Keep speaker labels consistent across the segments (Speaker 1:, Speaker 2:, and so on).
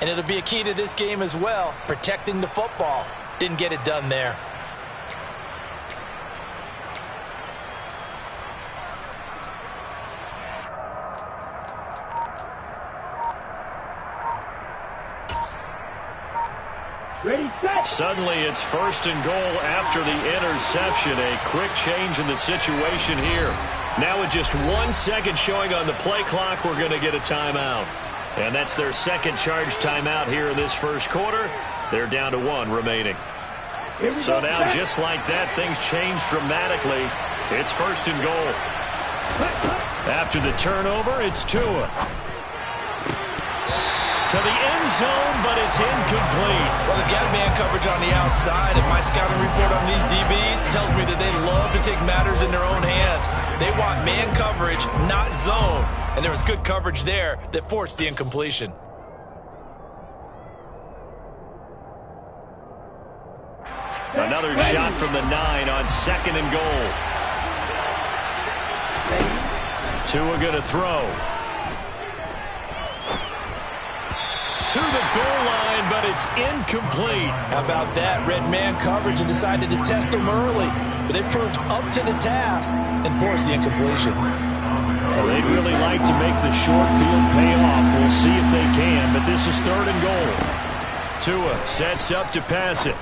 Speaker 1: And it'll be a key to this game as well, protecting the football. Didn't get it done there.
Speaker 2: Suddenly it's 1st and goal after the interception. A quick change in the situation here. Now with just 1 second showing on the play clock, we're going to get a timeout. And that's their second charge timeout here in this first quarter. They're down to 1 remaining. So now just like that, things change dramatically. It's 1st and goal. After the turnover, it's Tua. To the end zone, but it's incomplete.
Speaker 1: Well, they've got man coverage on the outside, and my scouting report on these DBs tells me that they love to take matters in their own hands. They want man coverage, not zone. And there was good coverage there that forced the incompletion.
Speaker 2: Another shot from the 9 on 2nd and goal. Tua going to throw. To the goal line, but it's incomplete.
Speaker 1: How about that? Red man coverage and decided to test them early. But it proved up to the task and forced the incompletion.
Speaker 2: Well, they'd really like to make the short field pay off. We'll see if they can, but this is 3rd and goal. Tua sets up to pass it.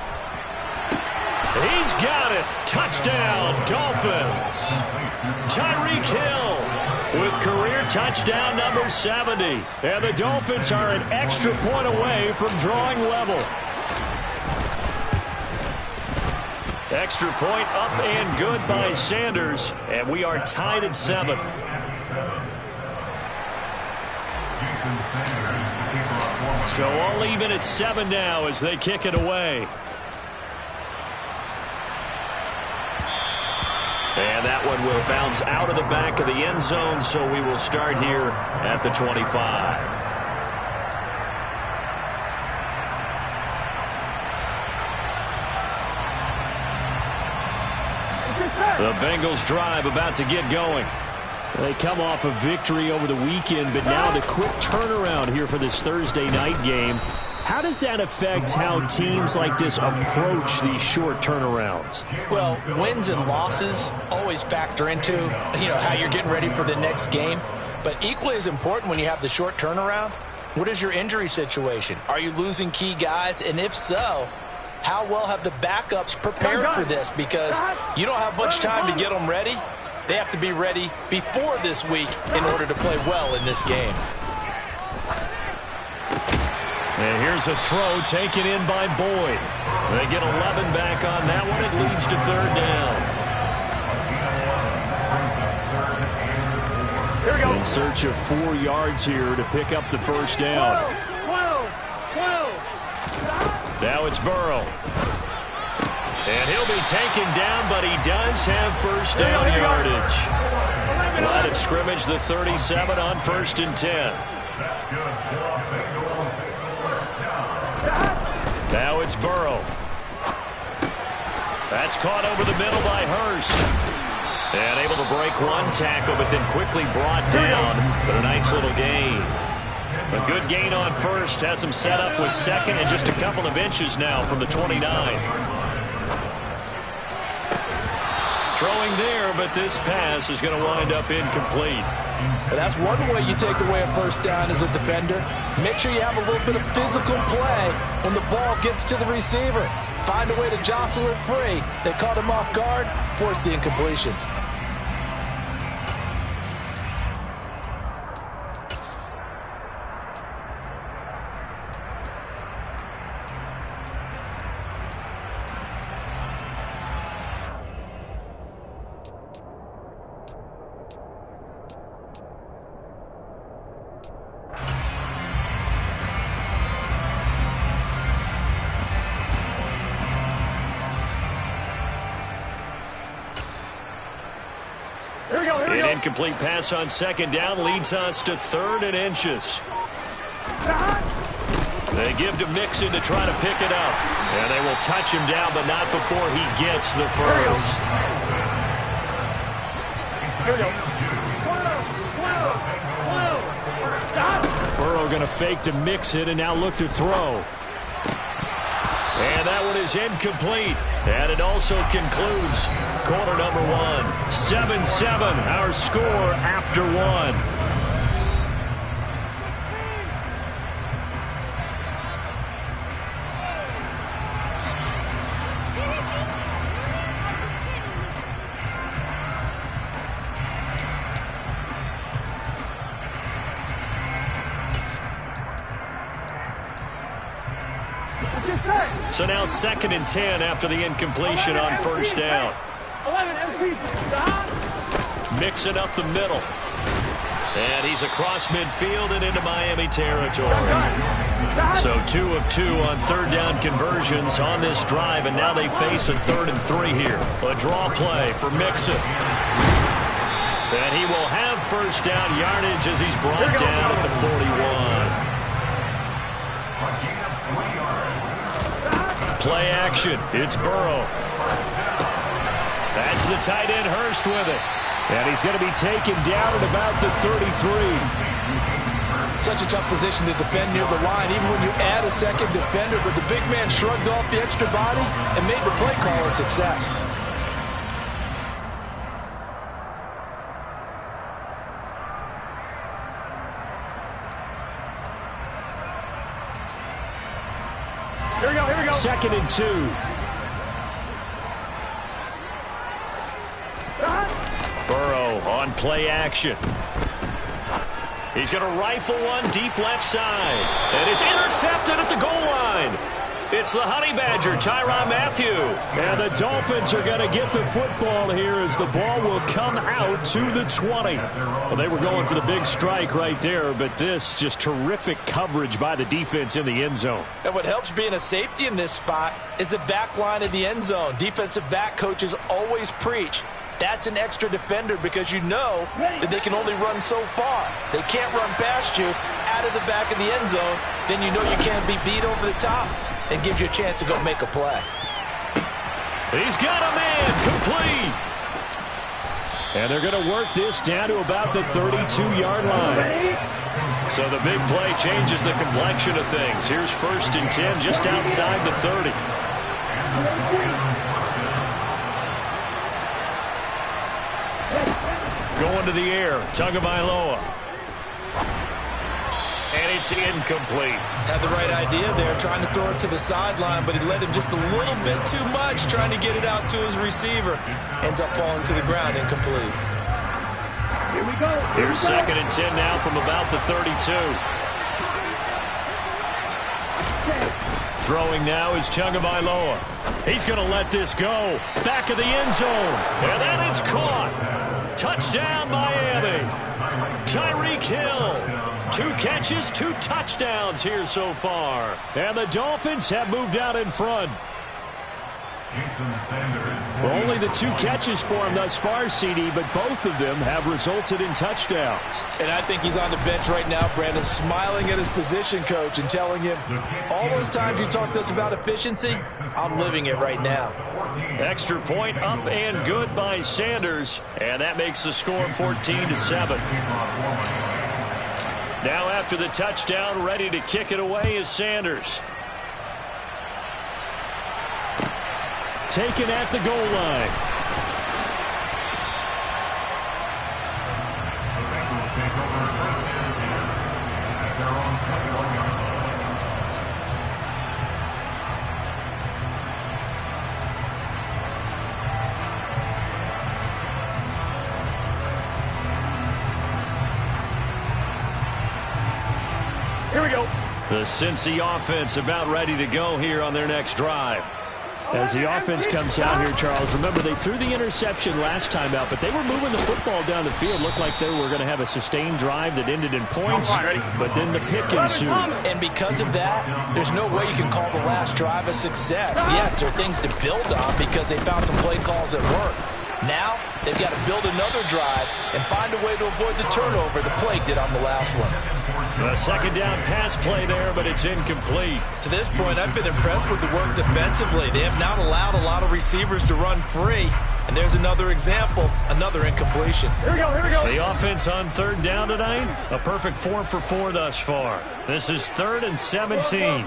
Speaker 2: He's got it. Touchdown, Dolphins. Tyreek Hill with career touchdown number 70. And the Dolphins are an extra point away from drawing level. Extra point up and good by Sanders. And we are tied at 7. So all even at 7 now as they kick it away. And that one will bounce out of the back of the end zone, so we will start here at the 25. The Bengals drive about to get going. They come off a victory over the weekend, but now the quick turnaround here for this Thursday night game. How does that affect how teams like this approach these short turnarounds?
Speaker 1: Well, wins and losses always factor into, how you're getting ready for the next game. But equally as important when you have the short turnaround, what is your injury situation? Are you losing key guys? And if so, how well have the backups prepared for this? Because you don't have much time to get them ready. They have to be ready before this week in order to play well in this game.
Speaker 2: And here's a throw taken in by Boyd. They get 11 back on that one. It leads to 3rd down. Here we go. In search of 4 yards here to pick up the first down. Now it's Burrow. And he'll be taken down, but he does have first down yardage. Line of scrimmage, the 37 on 1st and 10. Now it's Burrow. That's caught over the middle by Hurst. And able to break one tackle, but then quickly brought down. But a nice little gain. A good gain on first. Has him set up with 2nd and just a couple of inches now from the 29. Throwing there, but this pass is going to wind up incomplete.
Speaker 1: Well, that's one way you take away a first down as a defender. Make sure you have a little bit of physical play when the ball gets to the receiver. Find a way to jostle it free. They caught him off guard, forced the incompletion.
Speaker 2: An incomplete pass on 2nd down leads us to 3rd and inches. They give to Mixon to try to pick it up. And they will touch him down, but not before he gets the first. Burrow going to fake to mix it and now look to throw. And that one is incomplete. And it also concludes quarter number one. 7-7, our score after one. So now 2nd and 10 after the incompletion on first down. Mixing up the middle. And he's across midfield and into Miami territory. So 2 of 2 on 3rd down conversions on this drive, and now they face a 3rd and 3 here. A draw play for Mixon. And he will have first down yardage as he's brought down at the 41. Play action. It's Burrow. That's the tight end Hurst with it. And he's going to be taken down at about the 33.
Speaker 1: Such a tough position to defend near the line, even when you add a second defender. But the big man shrugged off the extra body and made the play call a success.
Speaker 3: Here we go.
Speaker 2: 2nd and 2. Burrow on play action. He's going to rifle one deep left side. And it's intercepted at the goal line. It's the Honey Badger, Tyrann Mathieu. And the Dolphins are going to get the football here as the ball will come out to the 20. Well, they were going for the big strike right there, but this just terrific coverage by the defense in the end zone.
Speaker 1: And what helps being a safety in this spot is the back line of the end zone. Defensive back coaches always preach. That's an extra defender because you know that they can only run so far. They can't run past you out of the back of the end zone. Then you know you can't be beat over the top. And gives you a chance to go make a play.
Speaker 2: He's got a man complete. And they're going to work this down to about the 32-yard line. So the big play changes the complexion of things. Here's 1st and 10 just outside the 30. Going to the air, Tagovailoa. And it's incomplete.
Speaker 1: Had the right idea there, trying to throw it to the sideline, but he led him just a little bit too much, trying to get it out to his receiver. Ends up falling to the ground, incomplete.
Speaker 3: Here we go.
Speaker 2: Here's 2nd and 10 now from about the 32. Throwing now is Tagovailoa. He's going to let this go. Back of the end zone. And that is caught. Touchdown, Miami. Tyreek Hill. 2 catches, 2 touchdowns here so far. And the Dolphins have moved out in front. Well, only the 2 catches for him thus far, CD, but both of them have resulted in touchdowns.
Speaker 1: And I think he's on the bench right now, Brandon, smiling at his position coach and telling him, all those times you talked to us about efficiency, I'm living it right now.
Speaker 2: Extra point up and good by Sanders. And that makes the score 14-7. Now after the touchdown, ready to kick it away is Sanders. Taken at the goal line.
Speaker 3: Here we go.
Speaker 2: The Cincy offense about ready to go here on their next drive. As the offense comes out here, Charles, remember they threw the interception last time out, but they were moving the football down the field. Looked like they were going to have a sustained drive that ended in points, but then the pick ensued.
Speaker 1: And because of that, there's no way you can call the last drive a success. Yes, there are things to build on because they found some play calls that work. Now, they've got to build another drive and find a way to avoid the turnover the play did on the last one.
Speaker 2: A second down pass play there, but it's incomplete.
Speaker 1: To this point, I've been impressed with the work defensively. They have not allowed a lot of receivers to run free. And there's another example, another incompletion.
Speaker 3: Here we go, here we go.
Speaker 2: The offense on third down tonight, a perfect 4 for 4 thus far. This is 3rd and 17.
Speaker 3: 11.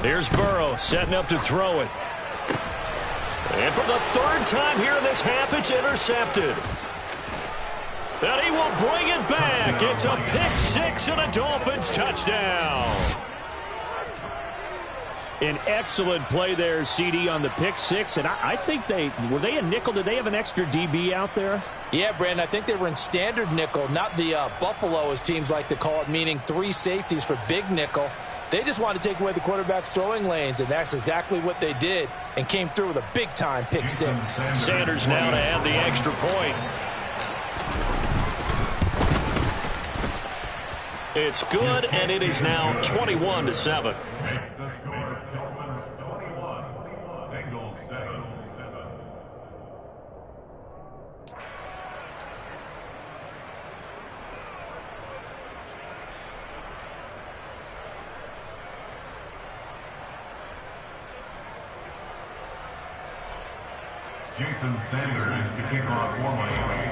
Speaker 2: Here's Burrow setting up to throw it. And for the 3rd time here in this half, it's intercepted. And he will bring it back. It's a pick 6 and a Dolphins touchdown.
Speaker 4: An excellent play there, CD, on the pick 6. And I think were they a nickel? Did they have an extra DB out there?
Speaker 1: Yeah, Brandon, I think they were in standard nickel, not the Buffalo, as teams like to call it, meaning 3 safeties for big nickel. They just wanted to take away the quarterback's throwing lanes, and that's exactly what they did and came through with a big-time pick 6.
Speaker 2: Sanders now to add the extra point. It's good, and it is now 21-7.
Speaker 5: Jason Sanders to kick off for Miami.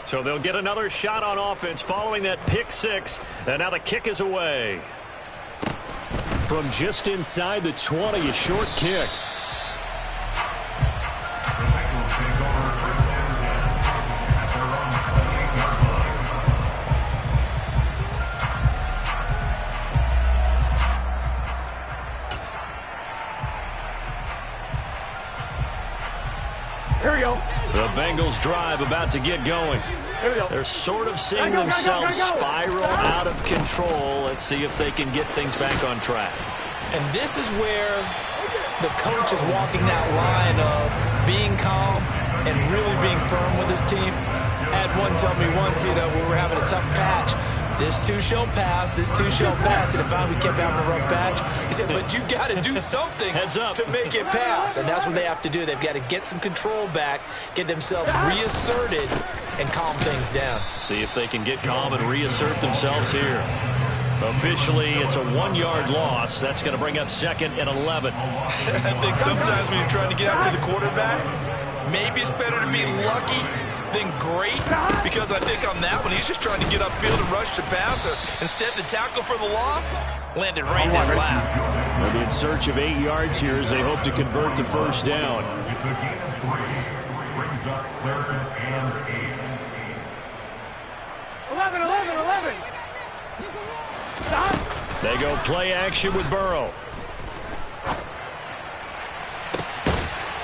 Speaker 2: So they'll get another shot on offense following that pick 6, and now the kick is away.
Speaker 4: From just inside the 20, a short kick.
Speaker 5: The Bengals take over first and 10 at their own 28-yard line.
Speaker 3: Here we go.
Speaker 2: The Bengals drive about to get going.
Speaker 3: Here we go.
Speaker 2: They're sort of seeing themselves spiral out of control. Let's see if they can get things back on track.
Speaker 1: And this is where the coach is walking that line of being calm and really being firm with his team. I had one tell me once, when we were having a tough patch, this too shall pass, this too shall pass. And finally we kept having a rough patch. He said, but you got to do something
Speaker 2: Heads up.
Speaker 1: to make it pass. And that's what they have to do. They've got to get some control back, get themselves reasserted, and calm things down.
Speaker 2: See if they can get calm and reassert themselves here. Officially, it's a 1-yard loss. That's going to bring up 2nd and 11.
Speaker 1: I think sometimes when you're trying to get after the quarterback, maybe it's better to be lucky than great, because I think on that one, he's just trying to get upfield and rush the passer. Instead, the tackle for the loss landed right in his lap.
Speaker 4: They'll be in search of 8 yards here as they hope to convert the first down.
Speaker 5: It's a gain of 3. Brings up 3rd and 8.
Speaker 3: 11. Stop.
Speaker 2: They go play action with Burrow.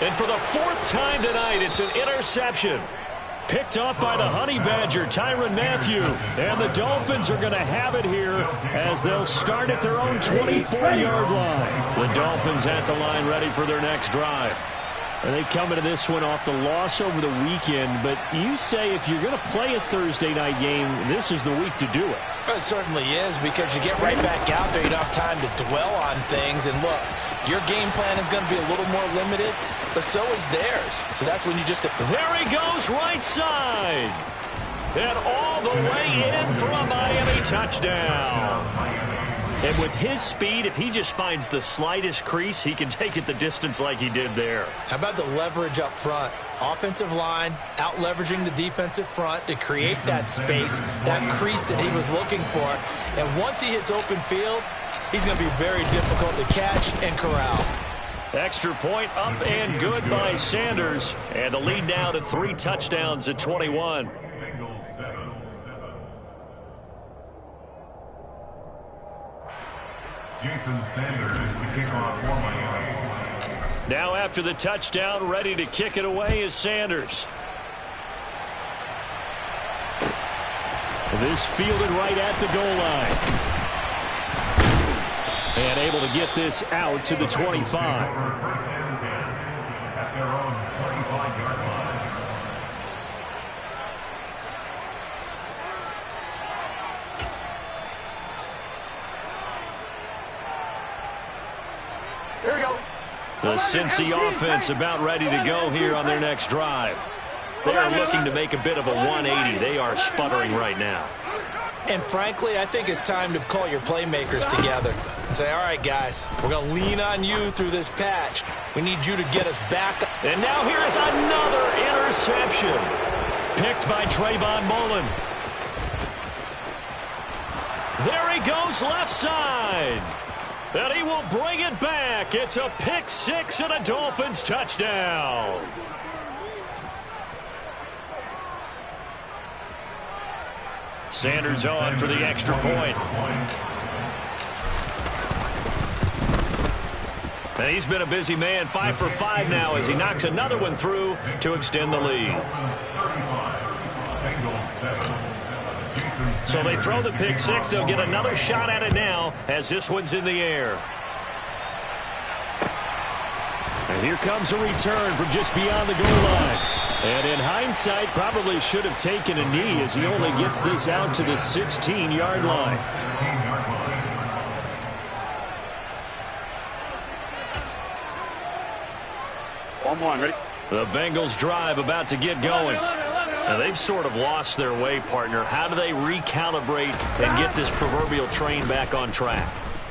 Speaker 2: And for the 4th time tonight, it's an interception. Picked off by the Honey Badger, Tyrann Mathieu. And the Dolphins are going to have it here as they'll start at their own 24-yard line. The Dolphins at the line ready for their next drive.
Speaker 4: And they come into this one off the loss over the weekend, but you say if you're going to play a Thursday night game, this is the week to do it.
Speaker 1: It certainly is, because you get right back out there. You don't have time to dwell on things. And look, your game plan is going to be a little more limited, but so is theirs. So that's when you just...
Speaker 2: There he goes, right side. And all the way in for a Miami touchdown. And with his speed, if he just finds the slightest crease, he can take it the distance like he did there.
Speaker 1: How about the leverage up front? Offensive line out-leveraging the defensive front to create that space, that crease that he was looking for. And once he hits open field, he's going to be very difficult to catch and corral.
Speaker 2: Extra point up and good by Sanders. And the lead now to 3 touchdowns at 21.
Speaker 5: Bengals 7. Jason Sanders to kick off for Miami.
Speaker 2: Now after the touchdown, ready to kick it away is Sanders.
Speaker 4: This fielded right at the goal line. And able to get this out to the 25.
Speaker 5: First and 10 at their own 25-yard line.
Speaker 3: Here we go.
Speaker 2: The Cincy offense about ready to go here on their next drive. They are looking to make a bit of a 180. They are sputtering right now.
Speaker 1: And frankly, I think it's time to call your playmakers together and say, all right, guys, we're going to lean on you through this patch. We need you to get us back.
Speaker 2: And now here is another interception. Picked by Trayvon Mullen. There he goes left side. And he will bring it back. It's a pick six and a Dolphins touchdown. Sanders on for the extra point. And he's been a busy man, 5 for 5 now as he knocks another one through to extend the lead. So they throw the pick six. They'll get another shot at it now as this one's in the air. And here comes a return from just beyond the goal line. And in hindsight, probably should have taken a knee as he only gets this out to the 16-yard line.
Speaker 3: One more, ready?
Speaker 2: The Bengals drive about to get going. Now they've sort of lost their way, partner. How do they recalibrate and get this proverbial train back on track?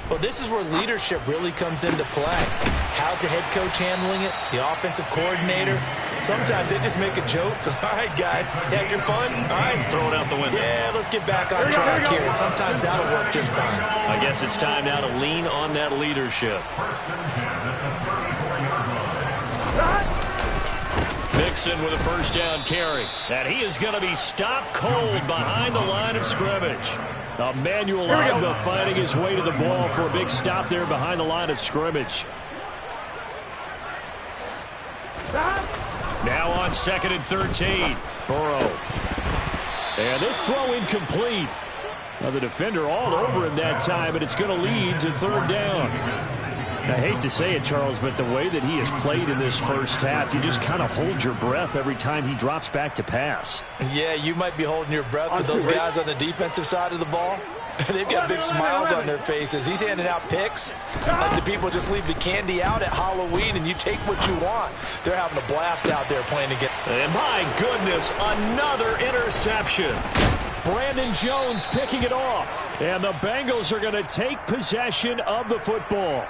Speaker 1: Well, this is where leadership really comes into play. How's the head coach handling it? The offensive coordinator? Sometimes they just make a joke. All right, guys, had your fun? All right.
Speaker 2: Throw it out the window.
Speaker 1: Yeah, let's get back on track here. And sometimes that'll work just fine.
Speaker 2: I guess it's time now to lean on that leadership. Mixon with a first down carry. And he is going to be stopped cold behind the line of scrimmage.
Speaker 4: Emmanuel Agba finding his way to the ball for a big stop there behind the line of scrimmage.
Speaker 2: Now on 2nd and 13. Burrow.
Speaker 4: And this throw incomplete. Now the defender all over him that time, and it's going to lead to 3rd down. I hate to say it, Charles, but the way that he has played in this first half, you just kind of hold your breath every time he drops back to pass.
Speaker 1: Yeah, you might be holding your breath, but those guys on the defensive side of the ball, they've got big smiles on their faces. He's handing out picks like the people just leave the candy out at Halloween and you take what you want. They're having a blast out there playing again.
Speaker 2: And my goodness, another interception.
Speaker 4: Brandon Jones picking it off. And the Bengals are going to take possession of the football.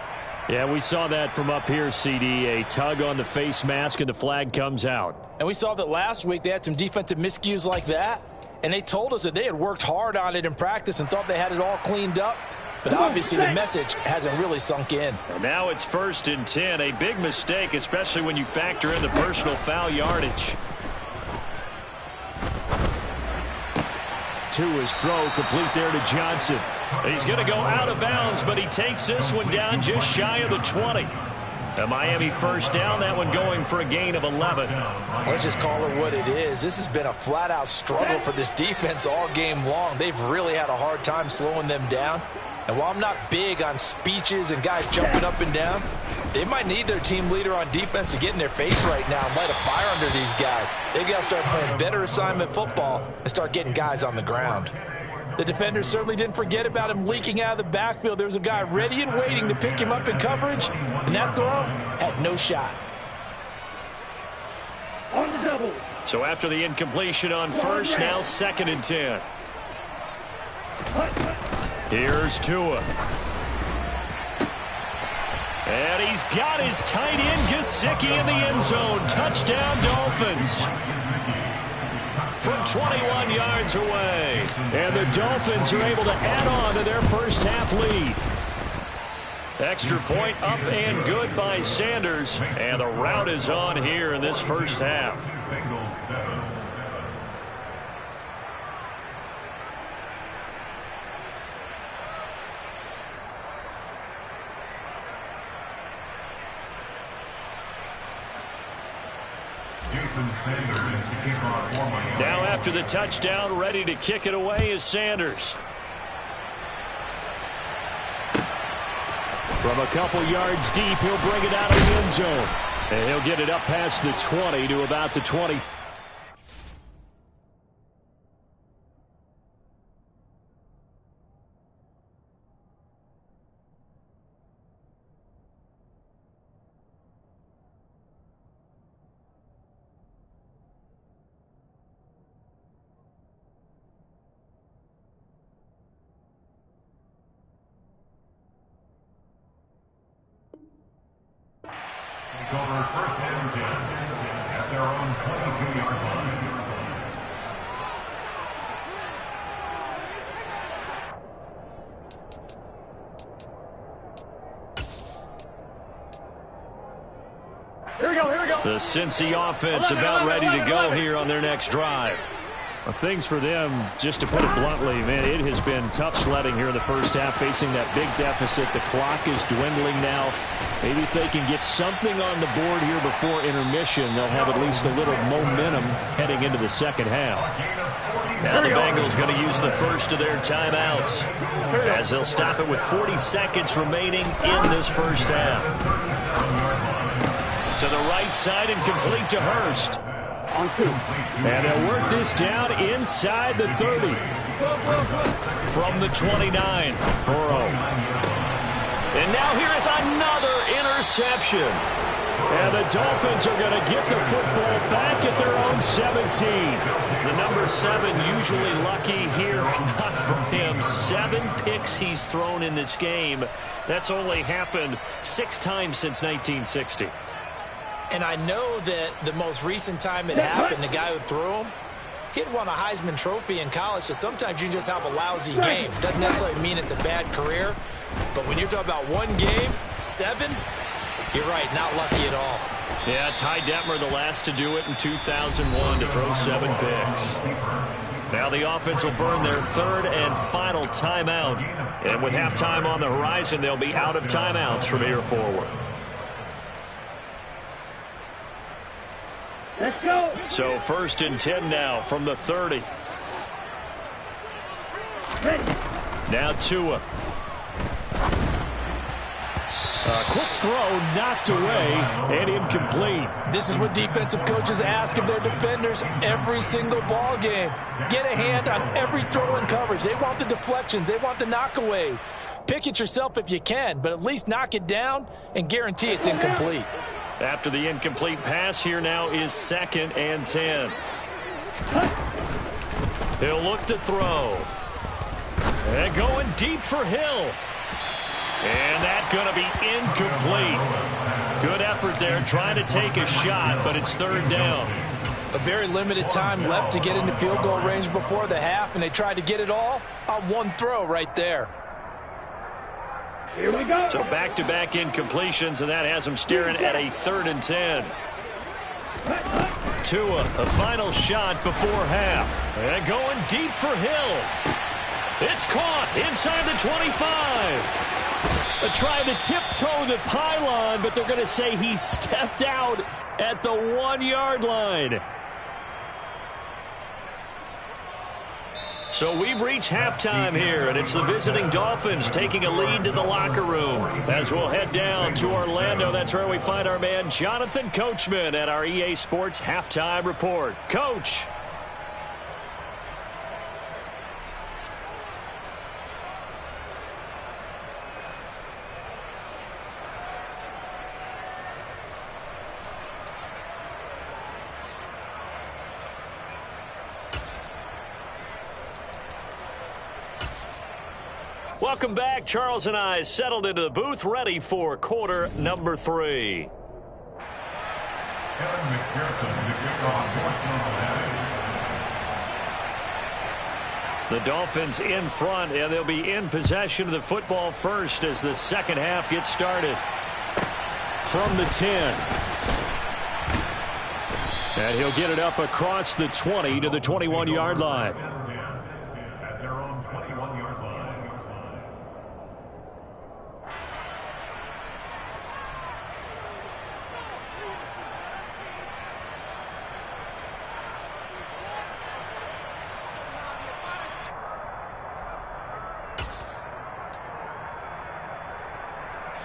Speaker 4: Yeah, we saw that from up here, CD. A tug on the face mask and the flag comes out.
Speaker 1: And we saw that last week they had some defensive miscues like that. And they told us that they had worked hard on it in practice and thought they had it all cleaned up. But obviously the message hasn't really sunk in.
Speaker 2: And now it's 1st and 10. A big mistake, especially when you factor in the personal foul yardage.
Speaker 4: To his throw, complete there to Johnson.
Speaker 2: He's going to go out of bounds, but he takes this one down just shy of the 20. A Miami first down, that one going for a gain of 11.
Speaker 1: Let's just call it what it is. This has been a flat-out struggle for this defense all game long. They've really had a hard time slowing them down. And while I'm not big on speeches and guys jumping up and down, they might need their team leader on defense to get in their face right now and light a fire under these guys. They've got to start playing better assignment football and start getting guys on the ground. The defenders certainly didn't forget about him leaking out of the backfield. There was a guy ready and waiting to pick him up in coverage, and that throw had no shot.
Speaker 3: On the double.
Speaker 2: So after the incompletion on first, now 2nd and 10. Here's Tua. And he's got his tight end Gesicki in the end zone. Touchdown Dolphins. From 21 yards away.
Speaker 4: And the Dolphins are able to add on to their first half lead.
Speaker 2: Extra point up and good by Sanders. And the rout is on here in this first half. Now after the touchdown, ready to kick it away is Sanders.
Speaker 4: From a couple yards deep, he'll bring it out of the end zone. And he'll get it up past the 20 to about the 20.
Speaker 5: their own 22-yard line.
Speaker 3: Here we go, here we go.
Speaker 2: The Cincy offense about ready to go here on their next drive.
Speaker 4: Well, things for them, just to put it bluntly, man, it has been tough sledding here in the first half, facing that big deficit. The clock is dwindling now. Maybe if they can get something on the board here before intermission, they'll have at least a little momentum heading into the second half.
Speaker 2: Now the Bengals going to use the first of their timeouts, as they'll stop it with 40 seconds remaining in this first half. To the right side and complete to Hurst.
Speaker 3: On 2.
Speaker 4: And they'll work this down inside the 30.
Speaker 2: From the 29, Burrow. And now here is another interception.
Speaker 4: And the Dolphins are going to get the football back at their own 17.
Speaker 2: The number 7 usually lucky here. Not for him. 7 picks he's thrown in this game. That's only happened 6 times since 1960.
Speaker 1: And I know that the most recent time it happened, the guy who threw him, he'd won a Heisman Trophy in college, so sometimes you just have a lousy game. Doesn't necessarily mean it's a bad career, but when you're talking about one game, 7, you're right, not lucky at all.
Speaker 2: Yeah, Ty Detmer the last to do it in 2001 to throw 7 picks. Now the offense will burn their third and final timeout. And with halftime on the horizon, they'll be out of timeouts from here forward.
Speaker 3: Let's go.
Speaker 2: So 1st and 10 now from the 30.
Speaker 3: Ready.
Speaker 2: Now Tua.
Speaker 4: A quick throw knocked away and incomplete.
Speaker 1: This is what defensive coaches ask of their defenders every single ball game. Get a hand on every throw in coverage. They want the deflections. They want the knockaways. Pick it yourself if you can, but at least knock it down and guarantee it's incomplete.
Speaker 2: After the incomplete pass, here now is 2nd and 10. He'll look to throw. And going deep for Hill. And that's going to be incomplete. Good effort there trying to take a shot, but it's 3rd down.
Speaker 1: A very limited time left to get into field goal range before the half, and they tried to get it all on one throw right there.
Speaker 3: Here we go.
Speaker 2: So back-to-back incompletions, and that has them staring at a 3rd and 10. Tua, a final shot before half. And going deep for Hill. It's caught inside the 25.
Speaker 4: They're trying to tiptoe the pylon, but they're going to say he stepped out at the 1-yard line.
Speaker 2: So we've reached halftime here, and it's the visiting Dolphins taking a lead to the locker room. As we'll head down to Orlando, that's where we find our man Jonathan Coachman at our EA Sports Halftime Report. Coach. Welcome back. Charles and I settled into the booth, ready for quarter number 3.
Speaker 5: Kevin McPherson to kick off North Cincinnati.
Speaker 2: The Dolphins in front, and they'll be in possession of the football first as the second half gets started.
Speaker 4: From the 10. And he'll get it up across the 20 to the 21-yard line.
Speaker 5: At their own 21-yard line.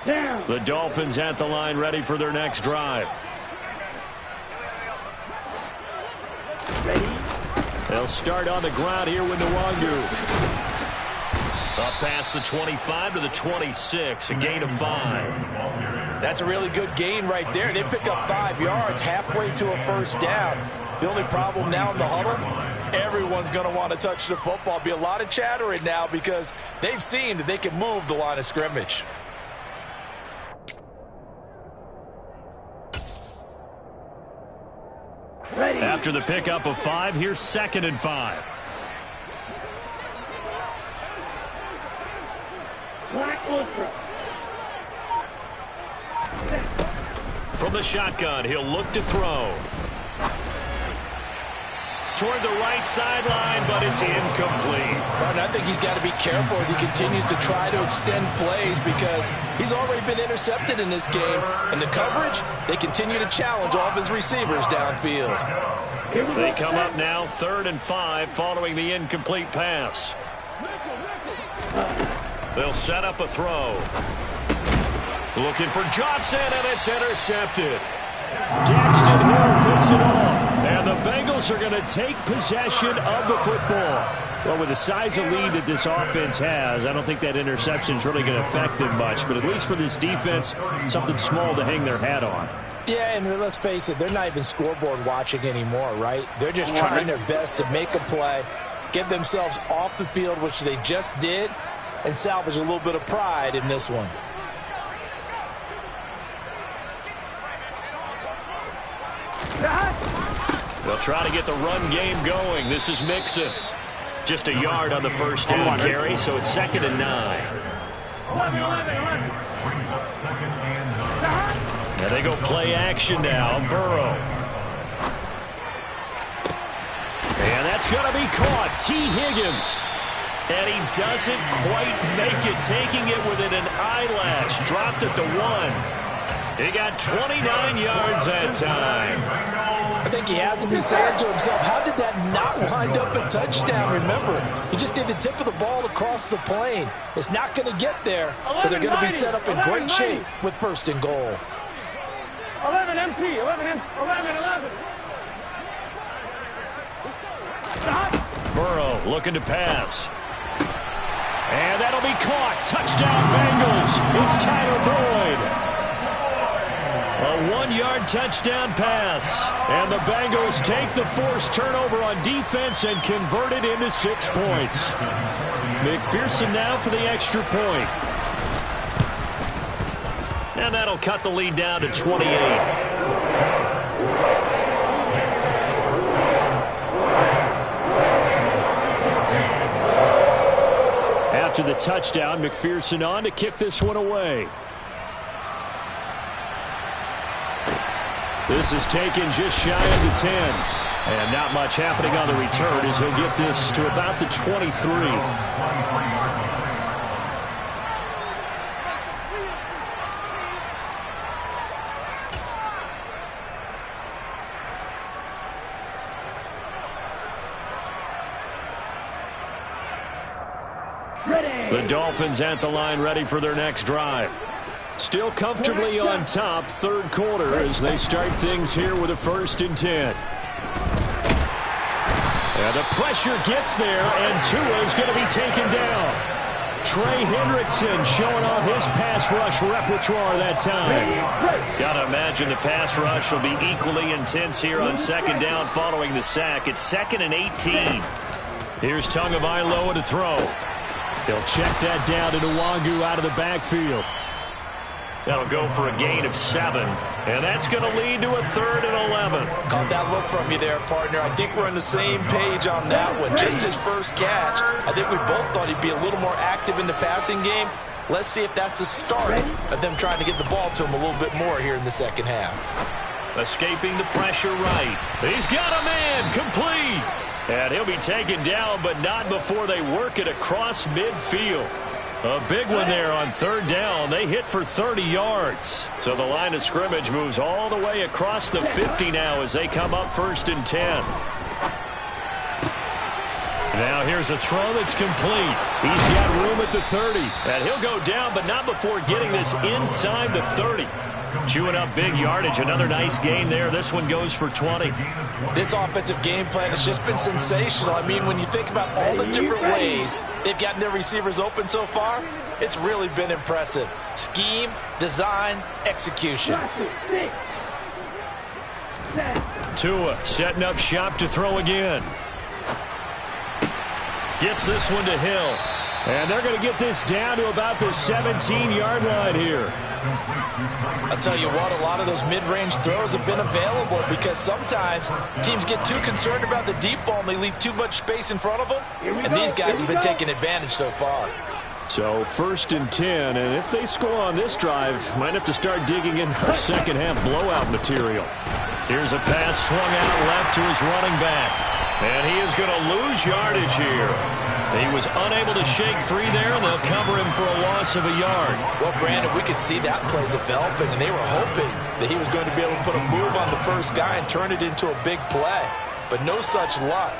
Speaker 3: Down.
Speaker 4: The Dolphins at the line, ready for their next drive.
Speaker 3: Ready.
Speaker 4: They'll start on the ground here with Nwangu.
Speaker 2: Up past the 25 to the 26, a gain of 5.
Speaker 1: That's a really good gain right there. They pick up 5 yards halfway to a first down. The only problem now in the huddle, everyone's going to want to touch the football. Be a lot of chattering now because they've seen that they can move the line of scrimmage.
Speaker 2: After the pickup of 5, here's 2nd and 5.
Speaker 3: Black Ultra.
Speaker 2: From the shotgun, he'll look to throw. Toward the right sideline, but it's incomplete.
Speaker 1: And I think he's got to be careful as he continues to try to extend plays because he's already been intercepted in this game. And the coverage, they continue to challenge all of his receivers downfield.
Speaker 2: They come up now 3rd and 5 following the incomplete pass. They'll set up a throw. Looking for Johnson, and it's intercepted.
Speaker 4: Daxton Hill puts it off, and the Bengals are going to take possession of the football. Well, with the size of lead that this offense has, I don't think that interception is really going to affect them much. But at least for this defense, something small to hang their hat on.
Speaker 1: Yeah, and let's face it, they're not even scoreboard watching anymore, right? They're just trying their best to make a play, get themselves off the field, which they just did, and salvage a little bit of pride in this one.
Speaker 2: They'll try to get the run game going. This is Mixon. Just a yard on the first down carry, so it's 2nd and 9. Now they go play action now. Burrow. And that's going to be caught. T. Higgins. And he doesn't quite make it, taking it within an eyelash. Dropped at the 1. He got 29 yards that time.
Speaker 1: I think he has to be saying to himself, how did that not wind up a touchdown? Remember, he just did the tip of the ball across the plane. It's not going to get there, but they're going to be set up in great shape with 1st and goal.
Speaker 3: 11 MT, 11.
Speaker 2: Burrow looking to pass. And that'll be caught. Touchdown Bengals. It's Tyler Boyd. A 1-yard touchdown pass. And the Bengals take the forced turnover on defense and convert it into 6 points. McPherson now for the extra point. And that'll cut the lead down to 28.
Speaker 4: After the touchdown, McPherson on to kick this one away. This is taken just shy of the 10. And not much happening on the return as he'll get this to about the 23.
Speaker 2: The Dolphins at the line ready for their next drive. Still comfortably on top, 3rd quarter as they start things here with a 1st and 10. And the pressure gets there, and Tua is going to be taken down. Trey Hendrickson showing off his pass rush repertoire that time. Got to imagine the pass rush will be equally intense here on 2nd down following the sack. It's 2nd and 18. Here's Tagovailoa to throw.
Speaker 4: They'll check that down to Nwangu out of the backfield.
Speaker 2: That'll go for a gain of 7. And that's going to lead to a 3rd and 11.
Speaker 1: Caught that look from you there, partner. I think we're on the same page on that one. Just his first catch. I think we both thought he'd be a little more active in the passing game. Let's see if that's the start of them trying to get the ball to him a little bit more here in the 2nd half.
Speaker 2: Escaping the pressure right. He's got a man complete. And he'll be taken down, but not before they work it across midfield. A big one there on 3rd down. They hit for 30 yards. So the line of scrimmage moves all the way across the 50 now as they come up 1st and 10. Now here's a throw that's complete. He's got room at the 30. And he'll go down, but not before getting this inside the 30. Chewing up big yardage. Another nice gain there. This one goes for 20.
Speaker 1: This offensive game plan has just been sensational. I mean, when you think about all the different ways they've gotten their receivers open so far, it's really been impressive. Scheme, design, execution.
Speaker 2: Tua setting up shop to throw again. Gets this one to Hill.
Speaker 4: And they're going to get this down to about the 17-yard line here.
Speaker 1: I'll tell you what, a lot of those mid-range throws have been available because sometimes teams get too concerned about the deep ball and they leave too much space in front of them. And these guys have been taking advantage so far.
Speaker 4: So 1st and 10, and if they score on this drive, might have to start digging in for second half blowout material.
Speaker 2: Here's a pass swung out left to his running back. And he is going to lose yardage here. He was unable to shake free there, and they'll cover him for a loss of a yard.
Speaker 1: Well, Brandon, we could see that play developing, and they were hoping that he was going to be able to put a move on the first guy and turn it into a big play. But no such luck.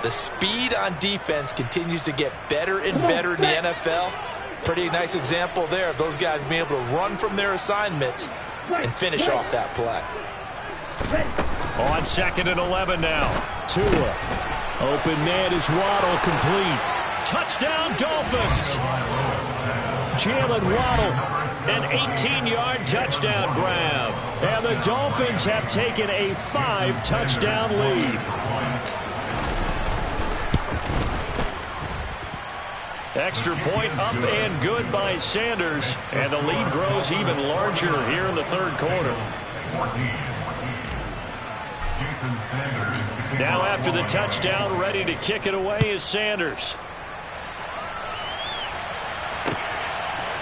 Speaker 1: The speed on defense continues to get better and better in the NFL. Pretty nice example there of those guys being able to run from their assignments and finish off that play.
Speaker 2: On 2nd and 11 now.
Speaker 4: Tua. Open man is Waddle, complete.
Speaker 2: Touchdown, Dolphins.
Speaker 4: Jalen Waddle.
Speaker 2: An 18-yard touchdown grab.
Speaker 4: And the Dolphins have taken a 5-touchdown lead.
Speaker 2: Extra point up and good by Sanders. And the lead grows even larger here in the 3rd quarter. Now after the touchdown, ready to kick it away is Sanders.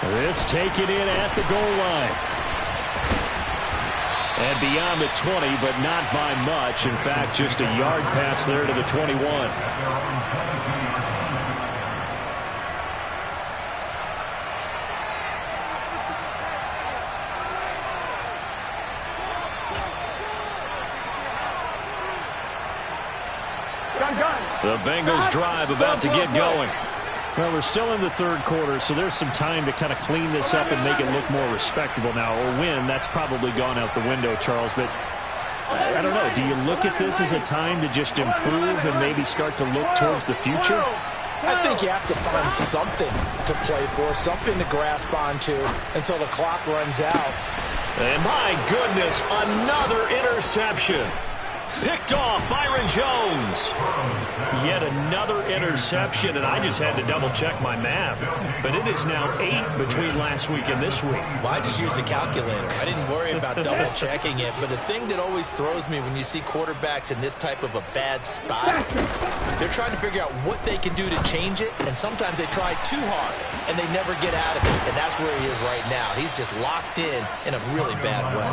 Speaker 4: This taken in at the goal line. And beyond the 20, but not by much. In fact, just a yard pass there to the 21.
Speaker 2: The Bengals drive about to get going.
Speaker 4: Well, we're still in the 3rd quarter, so there's some time to kind of clean this up and make it look more respectable now. Or win, that's probably gone out the window, Charles. But I don't know. Do you look at this as a time to just improve and maybe start to look towards the future?
Speaker 1: I think you have to find something to play for, something to grasp onto until the clock runs out.
Speaker 2: And my goodness, another interception. Picked off Byron Jones. Yet another interception, and I just had to double-check my math. But it is now 8 between last week and this week.
Speaker 1: Well, I just used the calculator. I didn't worry about double-checking it. But the thing that always throws me when you see quarterbacks in this type of a bad spot, they're trying to figure out what they can do to change it, and sometimes they try too hard, and they never get out of it. And that's where he is right now. He's just locked in a really bad way.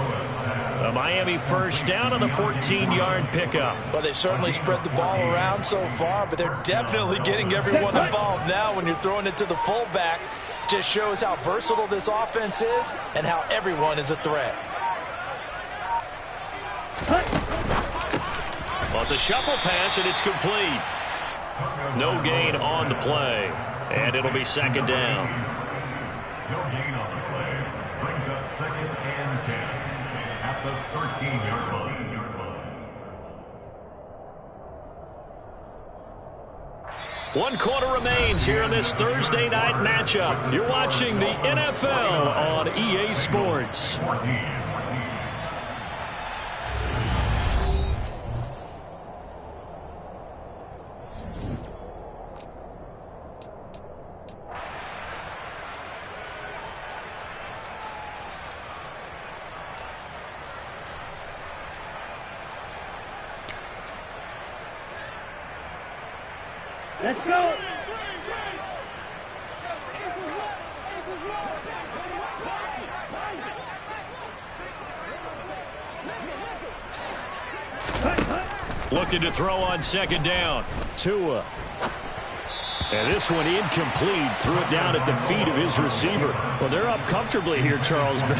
Speaker 2: A Miami first down on the 14-yard pickup.
Speaker 1: Well, they've certainly spread the ball around so far, but they're definitely getting everyone involved now when you're throwing it to the fullback. Just shows how versatile this offense is and how everyone is a threat.
Speaker 2: Well, it's a shuffle pass, and it's complete. No gain on the play, and it'll be 2nd down.
Speaker 5: No gain on the play. Brings up 2nd and 10. At the 13-yard line.
Speaker 2: 1 quarter remains here in this Thursday night matchup. You're watching the NFL on EA Sports.
Speaker 3: Let's go.
Speaker 2: Looking to throw on 2nd down.
Speaker 4: Tua. And this one incomplete. Threw it down at the feet of his receiver. Well, they're up comfortably here, Charles, but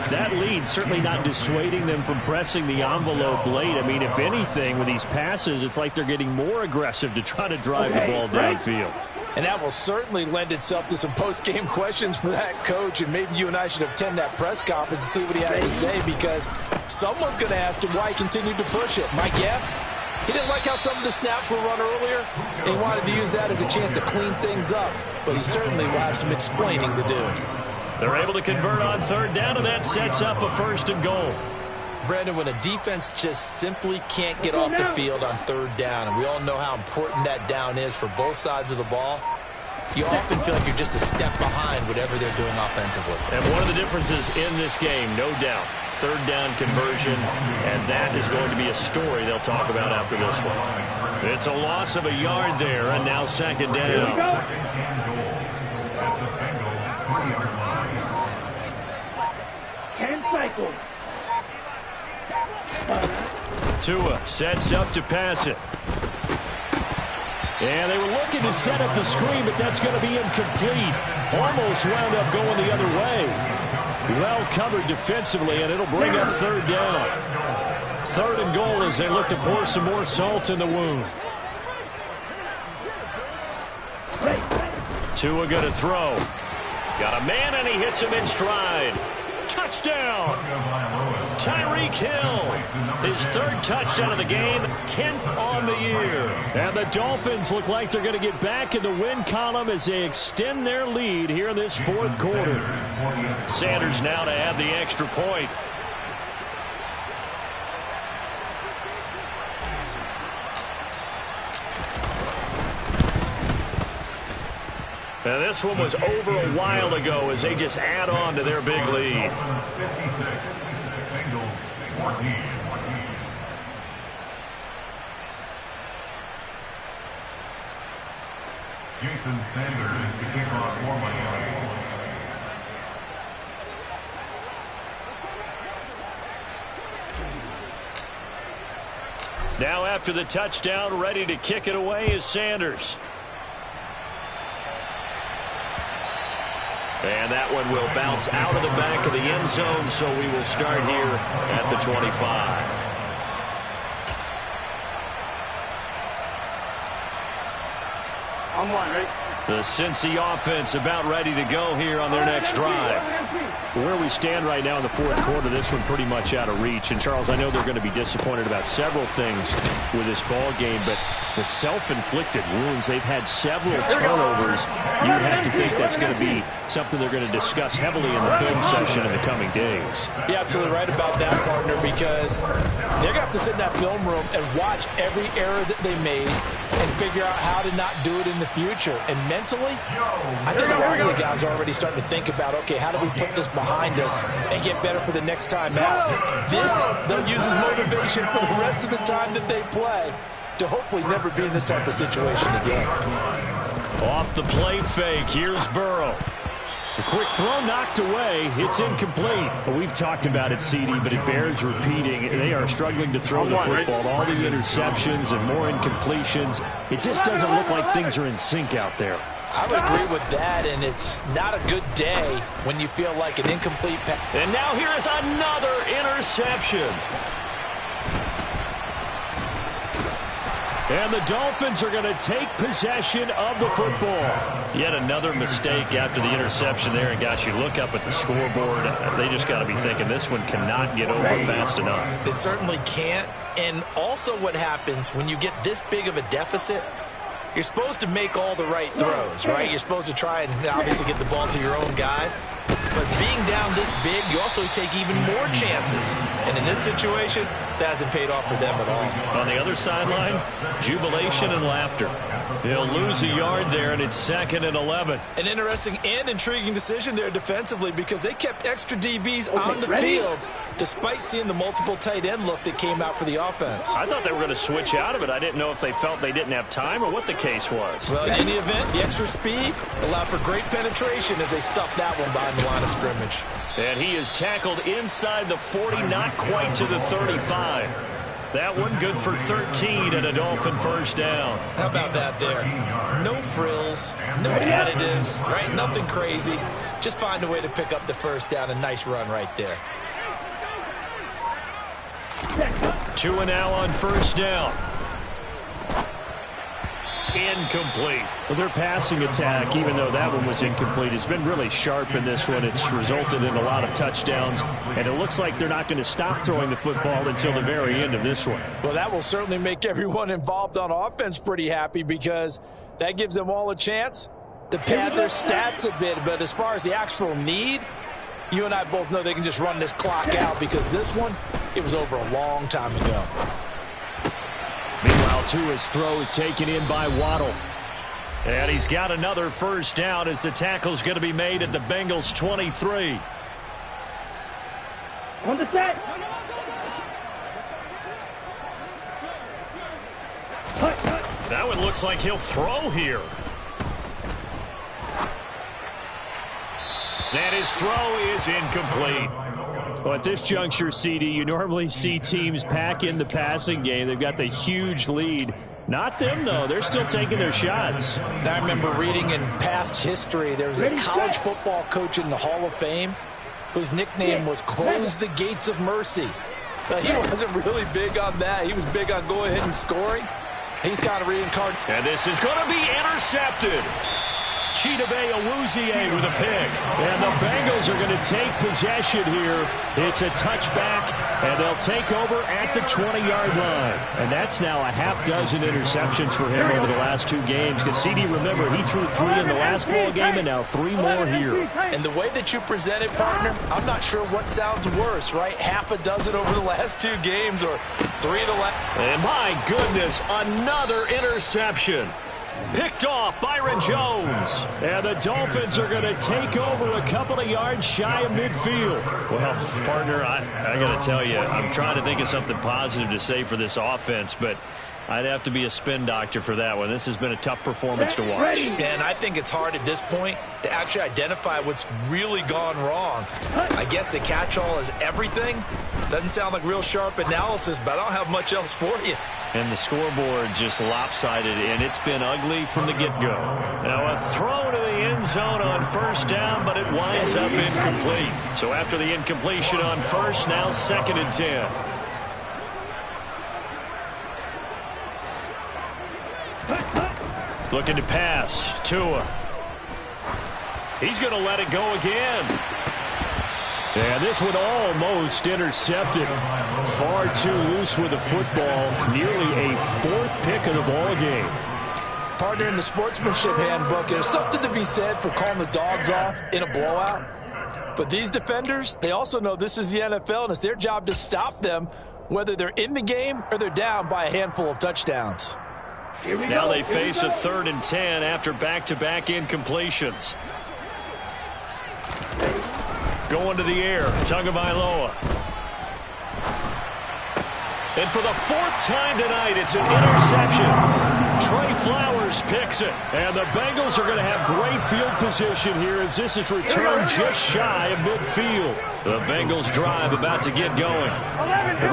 Speaker 4: that lead certainly not dissuading them from pressing the envelope late. I mean, if anything, with these passes, it's like they're getting more aggressive to try to drive the ball downfield.
Speaker 1: And that will certainly lend itself to some post-game questions for that coach, and maybe you and I should attend that press conference and see what he has to say, because someone's going to ask him why he continued to push it. My guess, he didn't like how some of the snaps were run earlier, and he wanted to use that as a chance to clean things up. But he certainly will have some explaining to do.
Speaker 2: They're able to convert on 3rd down, and that sets up a 1st and goal.
Speaker 1: Brandon, when a defense just simply can't get off the field on 3rd down, and we all know how important that down is for both sides of the ball, you often feel like you're just a step behind whatever they're doing offensively.
Speaker 2: And one of the differences in this game, no doubt, third down conversion, and that is going to be a story they'll talk about after this one. It's a loss of a yard there, and now second down.
Speaker 3: 10 cycles.
Speaker 2: Tua sets up to pass it.
Speaker 4: And they were looking to set up the screen, but that's going to be incomplete. Almost wound up going the other way. Well covered defensively, and it'll bring up third down. Third and goal as they look to pour some more salt in the wound.
Speaker 2: Tua going to throw. Got a man, and he hits him in stride. Touchdown! Tyreek Hill, his third touchdown of the game, 10th on the year.
Speaker 4: And the Dolphins look like they're going to get back in the win column as they extend their lead here in this fourth quarter.
Speaker 2: Sanders now to add the extra point. Now this one was over a while ago as they just add on to their big lead.
Speaker 5: 56, Bengals 14. Jason Sanders to kick off for Miami.
Speaker 2: Now after the touchdown, ready to kick it away is Sanders. And that one will bounce out of the back of the end zone, so we will start here at the 25.
Speaker 3: I'm one, right?
Speaker 2: The Cincy offense about ready to go here on their next drive.
Speaker 4: Where we stand right now in the fourth quarter, this one pretty much out of reach. And, Charles, I know they're going to be disappointed about several things with this ball game, but the self-inflicted wounds, they've had several turnovers. You would have to think that's going to be something they're going to discuss heavily in the film session in the coming days.
Speaker 1: You're absolutely right about that, partner, because they're going to have to sit in that film room and watch every error that they made and figure out how to not do it in the future. And mentally, I think a lot of the guys are already starting to think about, okay, how do we put this behind us and get better for the next time out? This, they'll use as motivation for the rest of the time that they play to hopefully never be in this type of situation again.
Speaker 2: Off the play fake, here's Burrow.
Speaker 4: A quick throw knocked away. It's incomplete. We've talked about it, CD, but it bears repeating. They are struggling to throw the football. All the interceptions and more incompletions. It just doesn't look like things are in sync out there.
Speaker 1: I would agree with that, and it's not a good day when you feel like an incomplete pass.
Speaker 2: And now here is another interception.
Speaker 4: And the Dolphins are going to take possession of the football.
Speaker 2: Yet another mistake after the interception there. And, gosh, you look up at the scoreboard. They just got to be thinking this one cannot get over fast enough.
Speaker 1: It certainly can't. And also what happens when you get this big of a deficit, you're supposed to make all the right throws, right? You're supposed to try and obviously get the ball to your own guys. But being down this big, you also take even more chances. And in this situation, that hasn't paid off for them at all.
Speaker 2: On the other sideline, jubilation and laughter. They'll lose a yard there, and it's 2nd and 11.
Speaker 1: An interesting and intriguing decision there defensively because they kept extra DBs on the field despite seeing the multiple tight end look that came out for the offense.
Speaker 2: I thought they were going to switch out of it. I didn't know if they felt they didn't have time or what the case was.
Speaker 1: Well, in any event, the extra speed allowed for great penetration as they stuffed that one behind the line of scrimmage.
Speaker 2: And he is tackled inside the 40, not quite to the 35. That one good for 13 and a Dolphin first down.
Speaker 1: How about that there? No frills, no additives, right? Nothing crazy. Just find a way to pick up the first down. A nice run right there.
Speaker 2: Tua now on first down. Incomplete.
Speaker 4: Well, their passing attack, even though that one was incomplete, has been really sharp in this one. It's resulted in a lot of touchdowns, and it looks like they're not going to stop throwing the football until the very end of this one.
Speaker 1: Well, that will certainly make everyone involved on offense pretty happy because that gives them all a chance to pad their stats a bit. But as far as the actual need, you and I both know they can just run this clock out because this one, it was over a long time ago.
Speaker 4: Meanwhile, Tua's throw is taken in by Waddle.
Speaker 2: And he's got another first down as the tackle's going to be made at the Bengals 23.
Speaker 3: On the set.
Speaker 2: That one looks like he'll throw here. And his throw is incomplete.
Speaker 4: Well, at this juncture, CD, you normally see teams pack in the passing game. They've got the huge lead. Not them, though. They're still taking their shots.
Speaker 1: And I remember reading in past history, there was a college football coach in the Hall of Fame whose nickname was Close the Gates of Mercy. But he wasn't really big on that. He was big on go ahead and scoring. He's got to reincarnate.
Speaker 2: And this is going to be intercepted. Chidobe Awuzie with a pick.
Speaker 4: And the Bengals are going to take possession here. It's a touchback, and they'll take over at the 20-yard line. And that's now a half dozen interceptions for him over the last 2 games. Because CD, remember, he threw 3 in the last ball game and now 3 more here.
Speaker 1: And the way that you present it, partner, I'm not sure what sounds worse, right? Half a dozen over the last 2 games or 3 of the last.
Speaker 2: And my goodness, another interception. Picked off Byron Jones.
Speaker 4: And the Dolphins are going to take over a couple of yards shy of midfield.
Speaker 2: Well, partner, I got to tell you, I'm trying to think of something positive to say for this offense, but I'd have to be a spin doctor for that one. This has been a tough performance to watch.
Speaker 1: And I think it's hard at this point to actually identify what's really gone wrong. I guess the catch-all is everything. Doesn't sound like real sharp analysis, but I don't have much else for you.
Speaker 2: And the scoreboard just lopsided, and it's been ugly from the get-go. Now a throw to the end zone on first down, but it winds up incomplete. So after the incompletion on first, now 2nd and 10. Looking to pass. Tua. He's going to let it go again.
Speaker 4: And this one almost intercepted. Far too loose with the football. Nearly a 4th pick of the ball game.
Speaker 1: Partner, in the sportsmanship handbook, there's something to be said for calling the dogs off in a blowout. But these defenders, they also know this is the NFL, and it's their job to stop them, whether they're in the game or they're down by a handful of touchdowns.
Speaker 2: Now they face a 3rd and 10 after back-to-back incompletions. Going to the air, Tagovailoa. And for the 4th time tonight, it's an interception. Trey Flowers picks it.
Speaker 4: And the Bengals are going to have great field position here as this is returned just shy of midfield.
Speaker 2: The Bengals drive about to get going.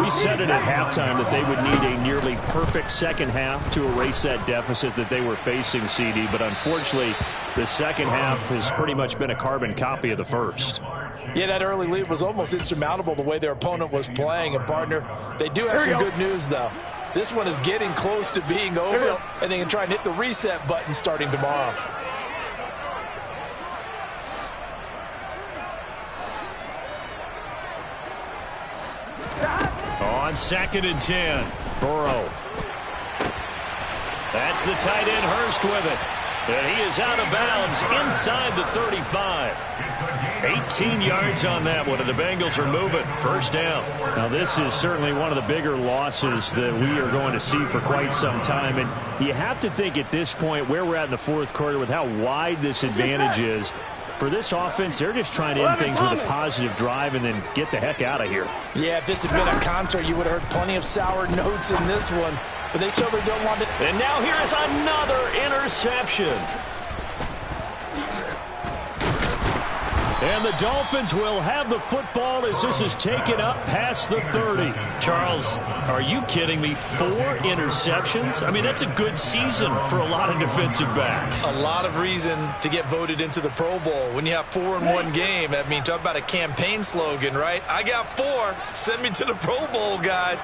Speaker 4: We said it at halftime that they would need a nearly perfect second half to erase that deficit that they were facing, CD. But unfortunately, the second half has pretty much been a carbon copy of the first.
Speaker 1: Yeah, that early lead was almost insurmountable the way their opponent was playing. And, partner, they do have some good news, though. This one is getting close to being over, and they can try and hit the reset button starting tomorrow.
Speaker 2: On 2nd and 10, Burrow. That's the tight end Hurst with it. And he is out of bounds inside the 35. 18 yards on that one, and the Bengals are moving. First down.
Speaker 4: Now, this is certainly one of the bigger losses that we are going to see for quite some time. And you have to think at this point where we're at in the 4th quarter with how wide this advantage is. For this offense, they're just trying to end things with a positive drive and then get the heck out of here.
Speaker 1: Yeah, if this had been a concert, you would have heard plenty of sour notes in this one. But they certainly don't want it.
Speaker 2: And now here is another interception.
Speaker 4: And the Dolphins will have the football as this is taken up past the 30.
Speaker 2: Charles, are you kidding me? 4 interceptions? I mean, that's a good season for a lot of defensive backs.
Speaker 1: A lot of reason to get voted into the Pro Bowl. When you have 4 in one game, I mean, talk about a campaign slogan, right? I got 4. Send me to the Pro Bowl, guys.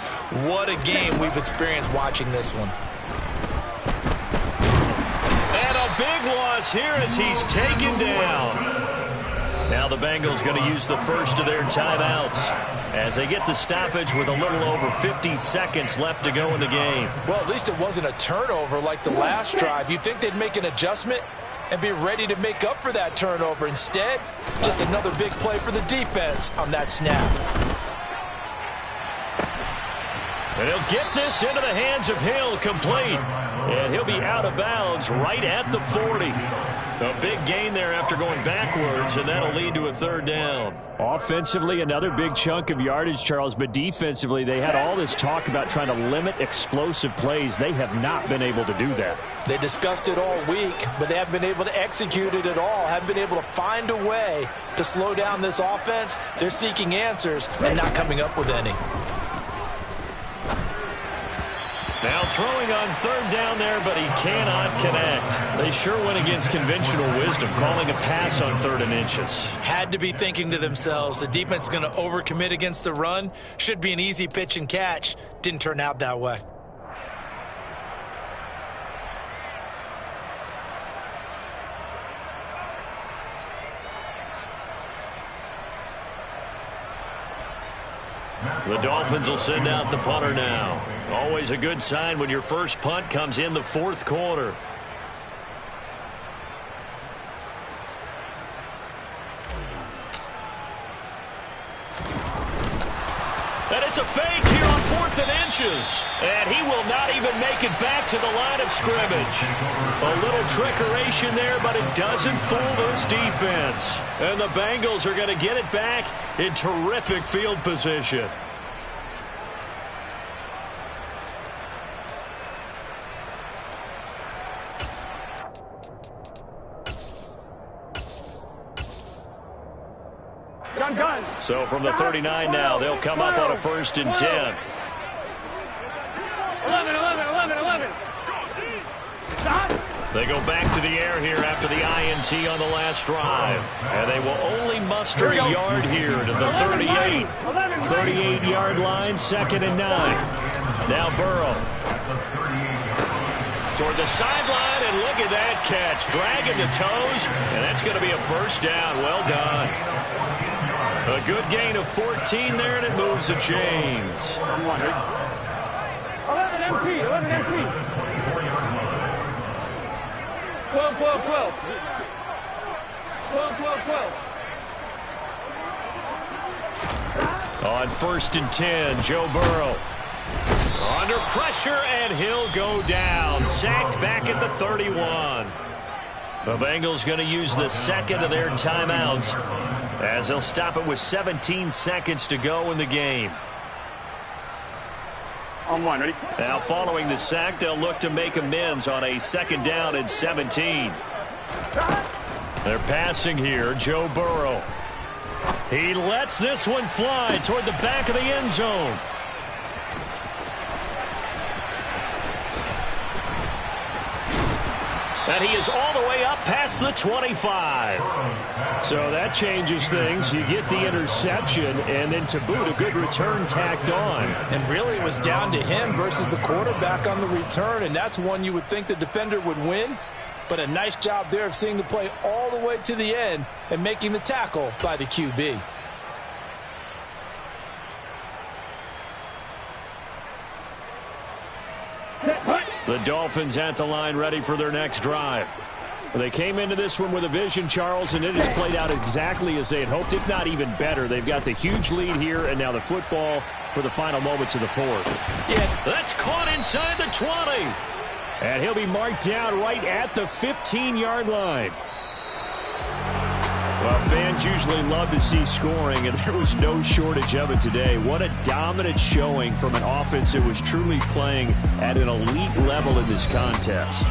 Speaker 1: What a game we've experienced watching this one.
Speaker 2: And a big loss here as he's taken down. Now the Bengals going to use the first of their timeouts as they get the stoppage with a little over 50 seconds left to go in the game.
Speaker 1: Well, at least it wasn't a turnover like the last drive. You'd think they'd make an adjustment and be ready to make up for that turnover. Instead, just another big play for the defense on that snap.
Speaker 2: And he'll get this into the hands of Hill, complete. And he'll be out of bounds right at the 40. A big gain there after going backwards, and that'll lead to a third down.
Speaker 4: Offensively, another big chunk of yardage, Charles, but defensively, they had all this talk about trying to limit explosive plays. They have not been able to do that.
Speaker 1: They discussed it all week, but they haven't been able to execute it at all, haven't been able to find a way to slow down this offense. They're seeking answers and not coming up with any.
Speaker 2: Now throwing on third down there, but he cannot connect. They sure went against conventional wisdom, calling a pass on 3rd and inches.
Speaker 1: Had to be thinking to themselves, the defense is going to overcommit against the run. Should be an easy pitch and catch. Didn't turn out that way.
Speaker 2: The Dolphins will send out the punter now. Always a good sign when your first punt comes in the 4th quarter. And it's a fake here on 4th and inches. And he will not even make it back to the line of scrimmage. A little trickeration there, but it doesn't fool this defense. And the Bengals are going to get it back in terrific field position. So from the 39 now, they'll come up on a 1st and 10.
Speaker 3: 11.
Speaker 2: They go back to the air here after the INT on the last drive. And they will only muster a yard here to the 38.
Speaker 4: 38-yard line, 2nd and 9.
Speaker 2: Now Burrow. Toward the sideline, and look at that catch. Dragging the toes, and that's going to be a 1st down. Well done. A good gain of 14 there, and it moves the chains.
Speaker 3: 11 MP. 12. 12.
Speaker 2: On 1st and 10, Joe Burrow. Under pressure, and he'll go down. Sacked back at the 31. The Bengals going to use the 2nd of their timeouts, as they'll stop it with 17 seconds to go in the game.
Speaker 3: On 1, ready?
Speaker 2: Now following the sack, they'll look to make amends on a 2nd down and 17. They're passing here, Joe Burrow. He lets this one fly toward the back of the end zone. And he is all the way up past the 25.
Speaker 4: So that changes things. You get the interception, and then to boot, a good return tacked on.
Speaker 1: And really it was down to him versus the quarterback on the return, and that's one you would think the defender would win. But a nice job there of seeing the play all the way to the end and making the tackle by the QB.
Speaker 4: The Dolphins at the line, ready for their next drive. They came into this one with a vision, Charles, and it has played out exactly as they had hoped, if not even better. They've got the huge lead here, and now the football for the final moments of the 4th.
Speaker 2: Yeah, that's caught inside the 20.
Speaker 4: And he'll be marked down right at the 15-yard line. Well, fans usually love to see scoring, and there was no shortage of it today. What a dominant showing from an offense that was truly playing at an elite level in this contest.